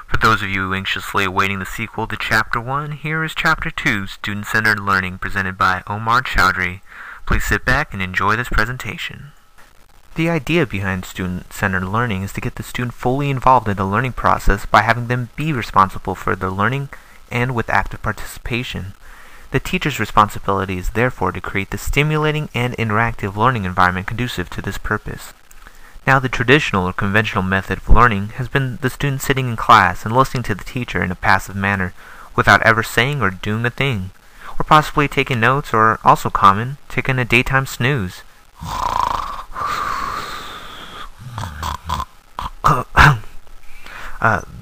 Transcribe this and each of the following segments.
For those of you anxiously awaiting the sequel to Chapter 1, here is Chapter 2, Student-Centered Learning, presented by Omar Chowdhury. Please sit back and enjoy this presentation. The idea behind student-centered learning is to get the student fully involved in the learning process by having them be responsible for their learning and with active participation. The teacher's responsibility is therefore to create the stimulating and interactive learning environment conducive to this purpose. Now, the traditional or conventional method of learning has been the student sitting in class and listening to the teacher in a passive manner without ever saying or doing a thing, or possibly taking notes, or also common, taking a daytime snooze.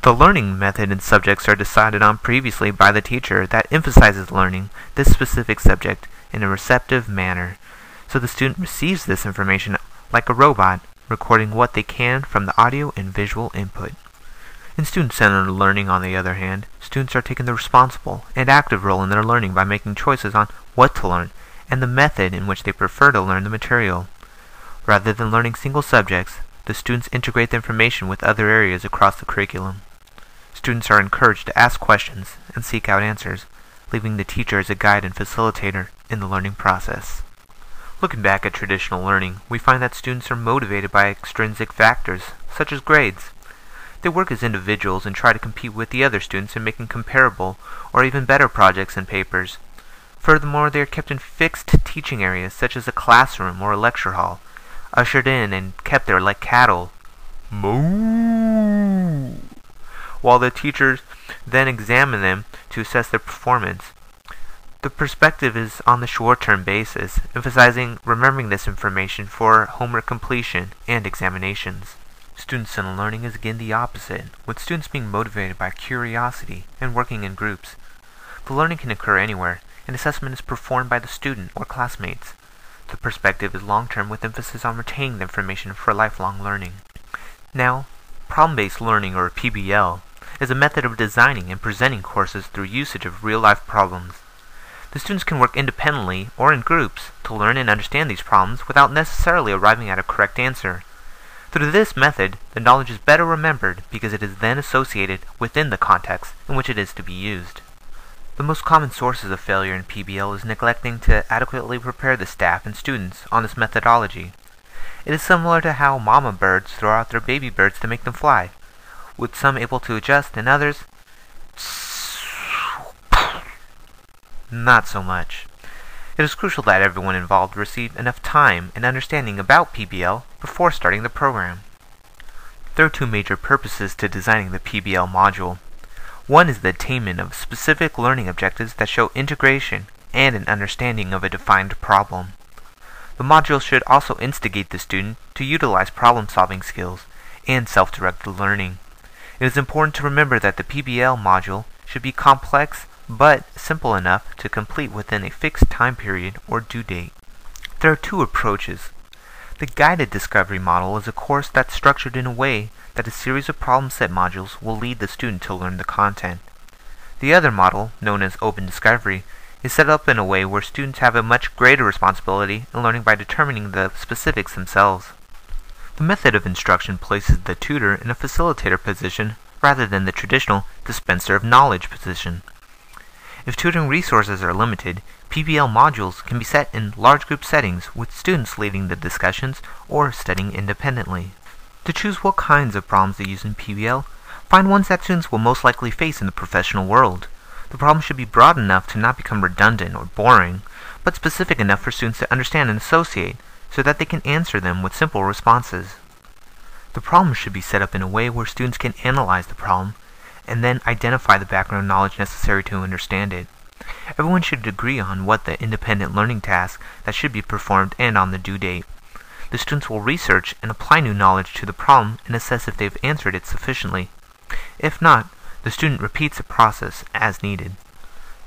The learning method and subjects are decided on previously by the teacher that emphasizes learning this specific subject in a receptive manner, so the student receives this information like a robot, recording what they can from the audio and visual input. In student-centered learning, on the other hand, students are taking the responsible and active role in their learning by making choices on what to learn and the method in which they prefer to learn the material. Rather than learning single subjects, the students integrate the information with other areas across the curriculum. Students are encouraged to ask questions and seek out answers, leaving the teacher as a guide and facilitator in the learning process. Looking back at traditional learning, we find that students are motivated by extrinsic factors, such as grades. They work as individuals and try to compete with the other students in making comparable or even better projects and papers. Furthermore, they are kept in fixed teaching areas, such as a classroom or a lecture hall, ushered in and kept there like cattle. Moo! While the teachers then examine them to assess their performance. The perspective is on the short-term basis, emphasizing remembering this information for homework completion and examinations. Student-centered learning is again the opposite, with students being motivated by curiosity and working in groups. The learning can occur anywhere, and assessment is performed by the student or classmates. The perspective is long-term with emphasis on retaining the information for lifelong learning. Now, problem-based learning, or PBL, is a method of designing and presenting courses through usage of real-life problems. The students can work independently or in groups to learn and understand these problems without necessarily arriving at a correct answer. Through this method, the knowledge is better remembered because it is then associated within the context in which it is to be used. The most common sources of failure in PBL is neglecting to adequately prepare the staff and students on this methodology. It is similar to how mama birds throw out their baby birds to make them fly, with some able to adjust and others not so much. It is crucial that everyone involved receive enough time and understanding about PBL before starting the program. There are two major purposes to designing the PBL module. One is the attainment of specific learning objectives that show integration and an understanding of a defined problem. The module should also instigate the student to utilize problem-solving skills and self-directed learning. It is important to remember that the PBL module should be complex but simple enough to complete within a fixed time period or due date. There are two approaches. The guided discovery model is a course that's structured in a way that a series of problem set modules will lead the student to learn the content. The other model, known as open discovery, is set up in a way where students have a much greater responsibility in learning by determining the specifics themselves. The method of instruction places the tutor in a facilitator position rather than the traditional dispenser of knowledge position. If tutoring resources are limited, PBL modules can be set in large group settings with students leading the discussions or studying independently. To choose what kinds of problems to use in PBL, find ones that students will most likely face in the professional world. The problem should be broad enough to not become redundant or boring, but specific enough for students to understand and associate, so that they can answer them with simple responses. The problem should be set up in a way where students can analyze the problem and then identify the background knowledge necessary to understand it. Everyone should agree on what the independent learning task that should be performed and on the due date. The students will research and apply new knowledge to the problem and assess if they've answered it sufficiently. If not, the student repeats the process as needed.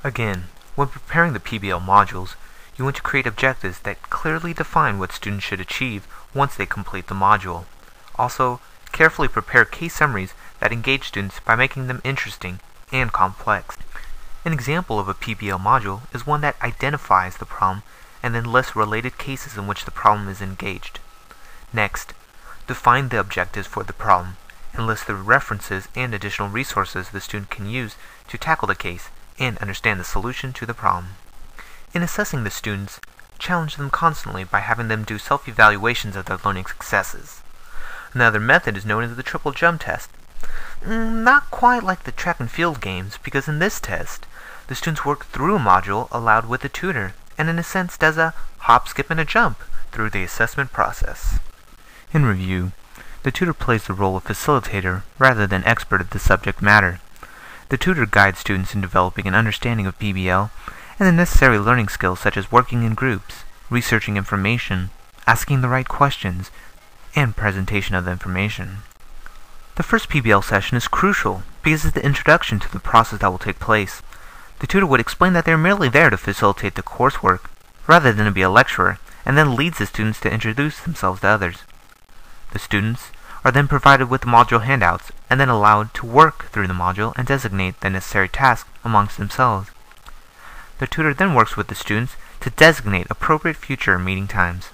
Again, when preparing the PBL modules, you want to create objectives that clearly define what students should achieve once they complete the module. Also, carefully prepare case summaries that engage students by making them interesting and complex. An example of a PBL module is one that identifies the problem and then lists related cases in which the problem is engaged. Next, define the objectives for the problem and list the references and additional resources the student can use to tackle the case and understand the solution to the problem. In assessing the students, challenge them constantly by having them do self-evaluations of their learning successes. Another method is known as the triple jump test. Not quite like the track and field games, because in this test, the students work through a module allowed with the tutor, and in a sense does a hop, skip, and a jump through the assessment process. In review, the tutor plays the role of facilitator rather than expert of the subject matter. The tutor guides students in developing an understanding of PBL and the necessary learning skills such as working in groups, researching information, asking the right questions, and presentation of the information. The first PBL session is crucial because it's the introduction to the process that will take place. The tutor would explain that they are merely there to facilitate the coursework rather than to be a lecturer, and then leads the students to introduce themselves to others. The students are then provided with the module handouts and then allowed to work through the module and designate the necessary tasks amongst themselves. The tutor then works with the students to designate appropriate future meeting times.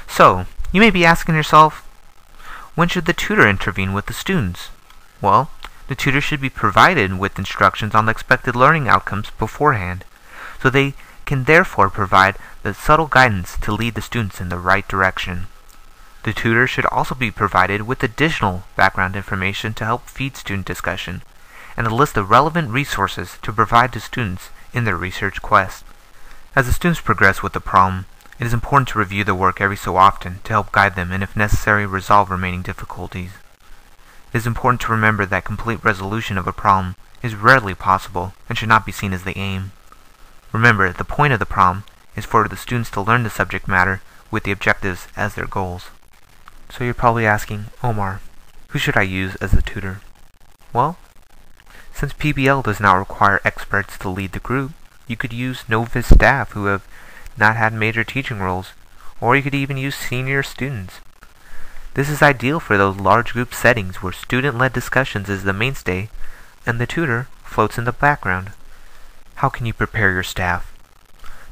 So, you may be asking yourself, when should the tutor intervene with the students? Well, the tutor should be provided with instructions on the expected learning outcomes beforehand, so they can therefore provide the subtle guidance to lead the students in the right direction. The tutor should also be provided with additional background information to help feed student discussion, and a list of relevant resources to provide to students in their research quest. As the students progress with the problem, it is important to review the work every so often to help guide them and, if necessary, resolve remaining difficulties. It is important to remember that complete resolution of a problem is rarely possible and should not be seen as the aim. Remember, the point of the problem is for the students to learn the subject matter with the objectives as their goals. So you're probably asking, Omar, who should I use as the tutor? Well, since PBL does not require experts to lead the group, you could use novice staff who have not had major teaching roles, or you could even use senior students. This is ideal for those large group settings where student-led discussions is the mainstay and the tutor floats in the background. How can you prepare your staff?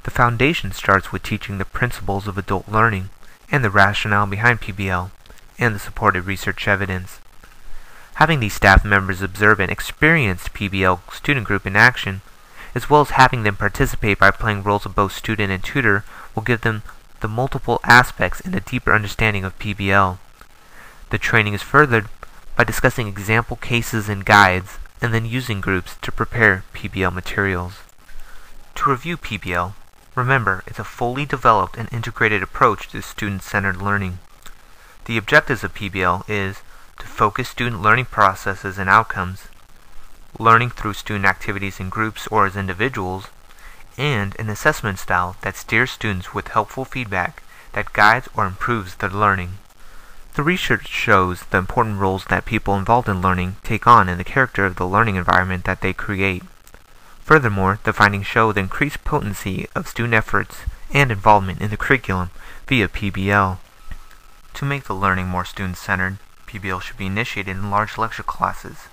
The foundation starts with teaching the principles of adult learning and the rationale behind PBL and the supported research evidence. Having these staff members observe an experienced PBL student group in action, as well as having them participate by playing roles of both student and tutor, will give them the multiple aspects and a deeper understanding of PBL. The training is furthered by discussing example cases and guides, and then using groups to prepare PBL materials. To review PBL, remember it's a fully developed and integrated approach to student-centered learning. The objectives of PBL is to focus student learning processes and outcomes, learning through student activities in groups or as individuals, and an assessment style that steers students with helpful feedback that guides or improves their learning. The research shows the important roles that people involved in learning take on in the character of the learning environment that they create. Furthermore, the findings show the increased potency of student efforts and involvement in the curriculum via PBL. To make the learning more student-centered, PBL should be initiated in large lecture classes,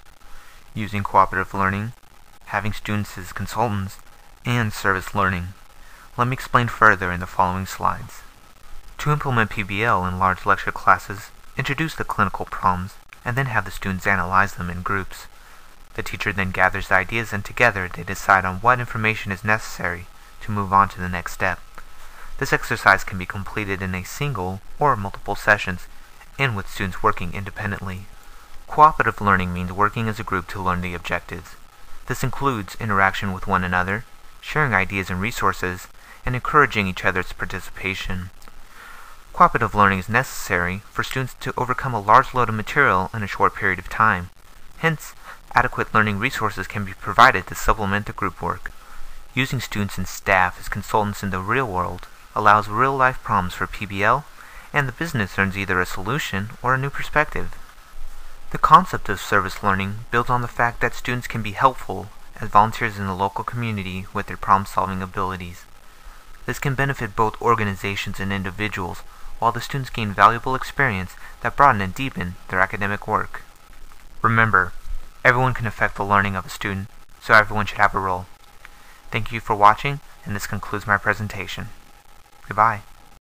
using cooperative learning, having students as consultants, and service learning. Let me explain further in the following slides. To implement PBL in large lecture classes, introduce the clinical problems, and then have the students analyze them in groups. The teacher then gathers the ideas, and together they decide on what information is necessary to move on to the next step. This exercise can be completed in a single or multiple sessions, and with students working independently. Cooperative learning means working as a group to learn the objectives. This includes interaction with one another, sharing ideas and resources, and encouraging each other's participation. Cooperative learning is necessary for students to overcome a large load of material in a short period of time. Hence, adequate learning resources can be provided to supplement the group work. Using students and staff as consultants in the real world allows real-life problems for PBL, and the business earns either a solution or a new perspective. The concept of service learning builds on the fact that students can be helpful as volunteers in the local community with their problem-solving abilities. This can benefit both organizations and individuals, while the students gain valuable experience that broaden and deepen their academic work. Remember, everyone can affect the learning of a student, so everyone should have a role. Thank you for watching, and this concludes my presentation. Goodbye.